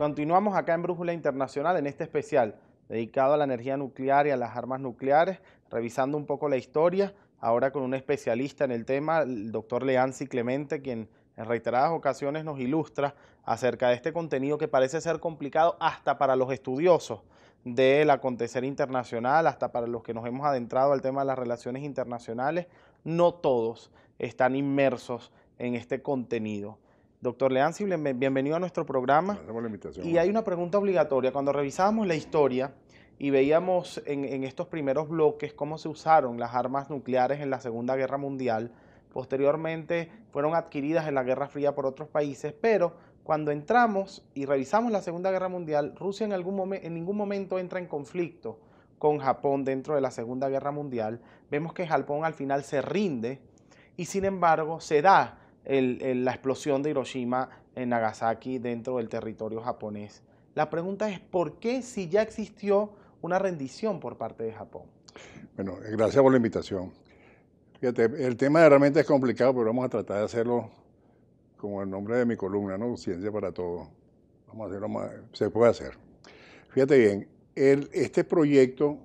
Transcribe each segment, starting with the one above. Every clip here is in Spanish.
Continuamos acá en Brújula Internacional en este especial dedicado a la energía nuclear y a las armas nucleares, revisando un poco la historia, ahora con un especialista en el tema, el doctor Leancy Clemente, quien en reiteradas ocasiones nos ilustra acerca de este contenido que parece ser complicado hasta para los estudiosos del acontecer internacional, hasta para los que nos hemos adentrado al tema de las relaciones internacionales. No todos están inmersos en este contenido. Doctor Leancy, bienvenido a nuestro programa. Gracias por la invitación. Y hay una pregunta obligatoria. Cuando revisábamos la historia y veíamos en estos primeros bloques cómo se usaron las armas nucleares en la Segunda Guerra Mundial, posteriormente fueron adquiridas en la Guerra Fría por otros países, pero cuando entramos y revisamos la Segunda Guerra Mundial, Rusia en ningún momento entra en conflicto con Japón dentro de la Segunda Guerra Mundial. Vemos que Japón al final se rinde y sin embargo se da la explosión de Hiroshima en Nagasaki dentro del territorio japonés. La pregunta es, ¿por qué si ya existió una rendición por parte de Japón? Bueno, gracias por la invitación. Fíjate, el tema realmente es complicado, pero vamos a tratar de hacerlo como el nombre de mi columna, ¿no? Ciencia para todo. Vamos a hacerlo más, se puede hacer. Fíjate bien, este proyecto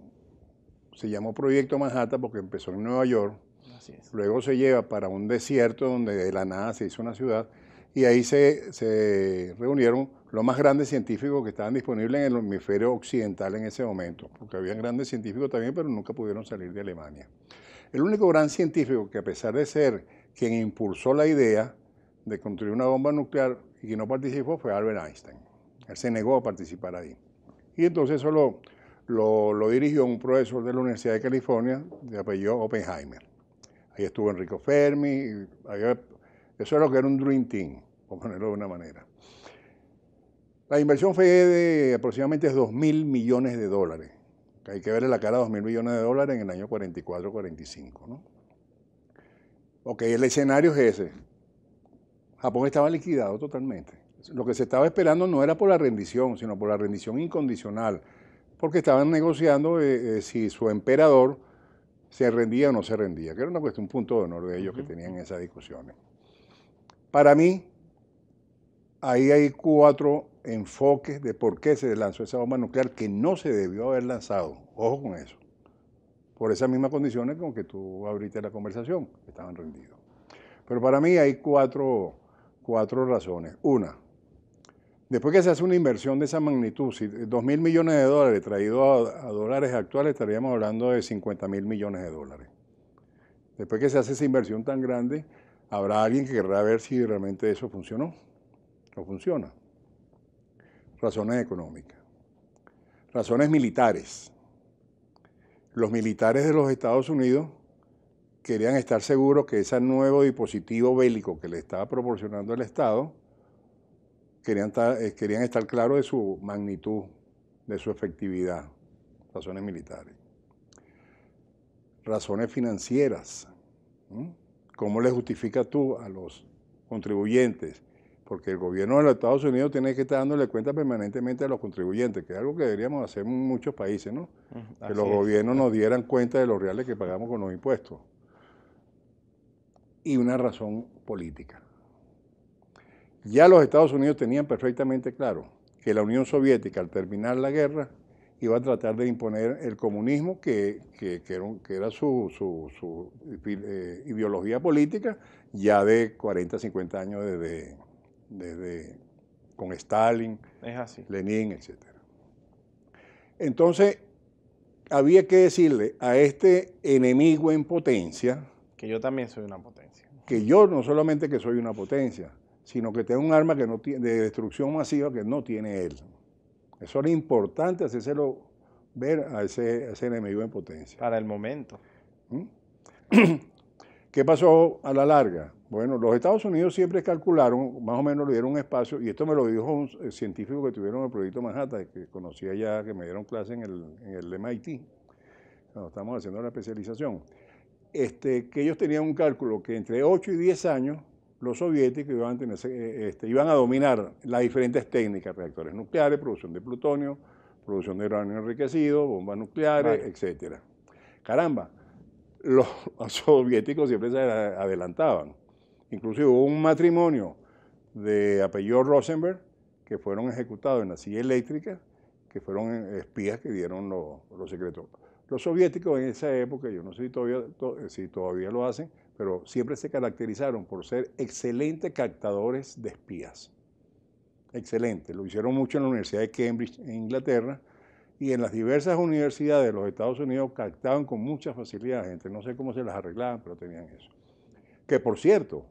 se llamó Proyecto Manhattan porque empezó en Nueva York. Así es. Luego se lleva para un desierto donde de la nada se hizo una ciudad y ahí se reunieron los más grandes científicos que estaban disponibles en el hemisferio occidental en ese momento, porque habían grandes científicos también, pero nunca pudieron salir de Alemania. El único gran científico que, a pesar de ser quien impulsó la idea de construir una bomba nuclear y que no participó, fue Albert Einstein. Él se negó a participar ahí. Y entonces eso lo dirigió un profesor de la Universidad de California de apellido Oppenheimer. Ahí estuvo Enrico Fermi, eso era lo que era un Dream Team, por ponerlo de una manera. La inversión fue de aproximadamente $2.000 millones. Hay que verle la cara a $2.000 millones en el año 44-45, ¿no? Ok, el escenario es ese. Japón estaba liquidado totalmente. Lo que se estaba esperando no era por la rendición, sino por la rendición incondicional, porque estaban negociando si su emperador se rendía o no se rendía, que era una cuestión, un punto de honor de ellos que tenían esas discusiones. Para mí, ahí hay 4 enfoques de por qué se lanzó esa bomba nuclear que no se debió haber lanzado. Ojo con eso. Por esas mismas condiciones con que tú abriste la conversación, estaban rendidos. Pero para mí hay cuatro razones. Una, después que se hace una inversión de esa magnitud, si $2.000 millones traído a dólares actuales, estaríamos hablando de $50.000 millones. Después que se hace esa inversión tan grande, habrá alguien que querrá ver si realmente eso funcionó o funciona. Razones económicas. Razones militares. Los militares de los Estados Unidos querían estar seguros que ese nuevo dispositivo bélico que le estaba proporcionando el Estado, querían estar claros de su magnitud, de su efectividad. Razones militares. Razones financieras. ¿Cómo le justificas tú a los contribuyentes? Porque el gobierno de los Estados Unidos tiene que estar dándole cuenta permanentemente a los contribuyentes, que es algo que deberíamos hacer en muchos países, ¿no? Que los gobiernos nos dieran cuenta de los reales que pagamos con los impuestos. Y una razón política. Ya los Estados Unidos tenían perfectamente claro que la Unión Soviética, al terminar la guerra, iba a tratar de imponer el comunismo, que era su ideología política, ya de 40, 50 años desde con Stalin, Lenin, etc. Entonces, había que decirle a este enemigo en potencia, que yo también soy una potencia. Que yo no solamente que soy una potencia, sino que tengo un arma que no tiene, de destrucción masiva que no tiene él. Eso era importante hacérselo ver a ese enemigo en potencia. Para el momento. ¿Qué pasó a la larga? Bueno, los Estados Unidos siempre calcularon, más o menos le dieron un espacio, y esto me lo dijo un científico que tuvieron el proyecto Manhattan, que conocía ya, que me dieron clase en el MIT, cuando estamos haciendo la especialización, que ellos tenían un cálculo que entre 8 y 10 años los soviéticos iban a dominar las diferentes técnicas, reactores nucleares, producción de plutonio, producción de uranio enriquecido, bombas nucleares, etc. Caramba, los soviéticos siempre se adelantaban. Incluso hubo un matrimonio de apellido Rosenberg que fueron ejecutados en la silla eléctrica, que fueron espías que dieron los secretos. Los soviéticos en esa época, yo no sé si todavía lo hacen, pero siempre se caracterizaron por ser excelentes captadores de espías. Excelente. Lo hicieron mucho en la Universidad de Cambridge, en Inglaterra, y en las diversas universidades de los Estados Unidos captaban con mucha facilidad gente. No sé cómo se las arreglaban, pero tenían eso. Que por cierto,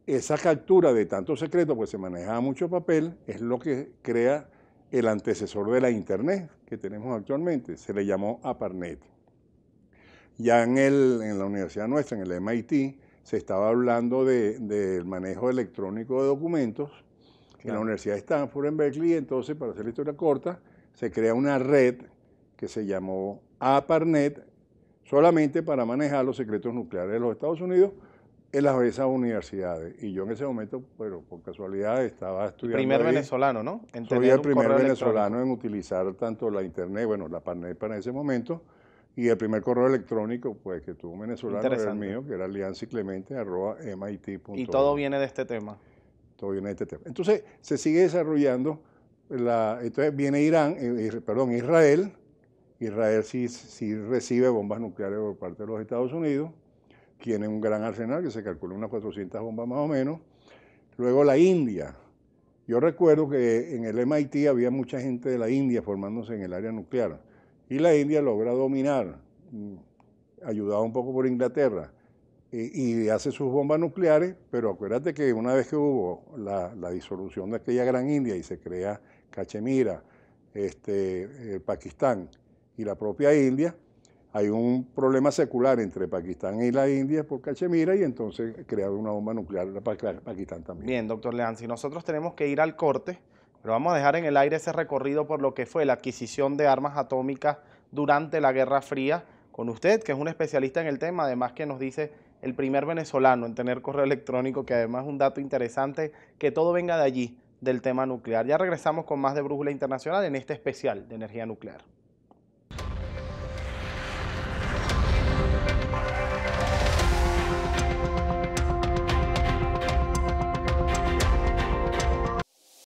esa captura de tantos secretos, pues se manejaba mucho papel, es lo que crea el antecesor de la Internet que tenemos actualmente. Se le llamó ARPANET. Ya en la universidad nuestra, en el MIT, se estaba hablando del manejo electrónico de documentos. Claro. En la Universidad de Stanford, en Berkeley, entonces, para hacer la historia corta, se crea una red que se llamó ARPANET solamente para manejar los secretos nucleares de los Estados Unidos en esas universidades. Y yo en ese momento, bueno, por casualidad estaba estudiando. El primer ahí. venezolano, ¿no? Soy el primer venezolano en utilizar tanto la internet, bueno, la ARPANET para ese momento, y el primer correo electrónico pues que tuvo un venezolano era el mío, que era lianciclemente@mit.org. Y todo viene de este tema. Todo viene de este tema. Entonces se sigue desarrollando, entonces viene Israel. Israel sí recibe bombas nucleares por parte de los Estados Unidos, tiene un gran arsenal que se calcula unas 400 bombas más o menos. Luego la India. Yo recuerdo que en el MIT había mucha gente de la India formándose en el área nuclear. Y la India logra dominar, ayudado un poco por Inglaterra, y hace sus bombas nucleares, pero acuérdate que una vez que hubo la disolución de aquella gran India y se crea Cachemira, Pakistán y la propia India, hay un problema secular entre Pakistán y la India por Cachemira y entonces crearon una bomba nuclear para Pakistán también. Bien, doctor Leanzi, nosotros tenemos que ir al corte, pero vamos a dejar en el aire ese recorrido por lo que fue la adquisición de armas atómicas durante la Guerra Fría con usted, que es un especialista en el tema, además que nos dice el primer venezolano en tener correo electrónico, que además es un dato interesante, que todo venga de allí, del tema nuclear. Ya regresamos con más de Brújula Internacional en este especial de energía nuclear.